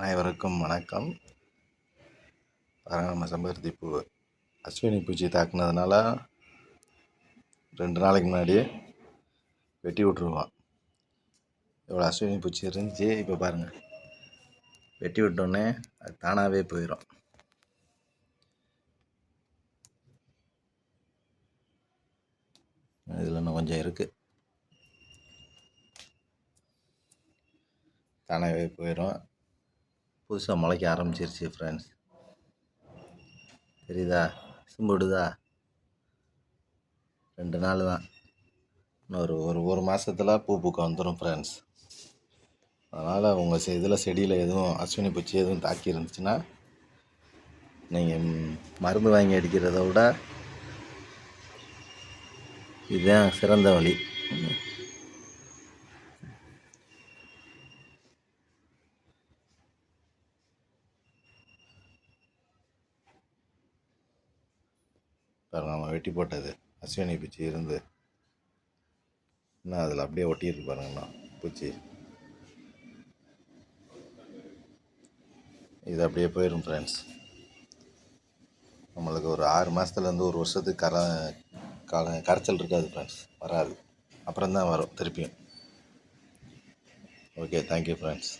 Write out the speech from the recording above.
அனைவருக்கும் வணக்கம். நம்ம செம்பருத்தி பூ அஸ்வினி பூச்சி தாக்குனதுனால 2 நாளைக்கு முன்னாடியே வெட்டி விட்ருவோம். இவ்வளோ அஸ்வினி பூச்சி இருந்துச்சு. இப்போ பாருங்கள், வெட்டி விட்டோன்னே அது தானாகவே போயிடும். இதில் இன்னும் கொஞ்சம் இருக்குது, தானாகவே போயிடும். புதுசாக முளைக்க ஆரம்பிச்சிருச்சு ஃப்ரெண்ட்ஸ். தெரியுதா? சிம்பிடுதா? 2 நாள் தான். இன்னும் ஒரு மாதத்தில் பூ பூக்க வந்துடும் ஃப்ரெண்ட்ஸ். அதனால் உங்கள் இதில் செடியில் எதுவும் அஸ்வினி பூச்சி எதுவும் தாக்கி இருந்துச்சுன்னா நீங்கள் மருந்து வாங்கி அடிக்கிறத விட இதுதான் சிறந்த வழி. பாருங்கள், நம்ம வெட்டி போட்டது அஸ்வினி பூச்சி இருந்து இன்னும் அதில் அப்படியே ஒட்டியிருக்கு பாருங்கண்ணா பூச்சி. இது அப்படியே போயிடும் ஃப்ரெண்ட்ஸ். நம்மளுக்கு ஒரு 6 மாதத்துலேருந்து ஒரு வருஷத்துக்கு கரைச்சல் இருக்காது ஃப்ரெண்ட்ஸ், வராது. அப்புறம் தான் வரும் திருப்பியும். Okay, thank you friends.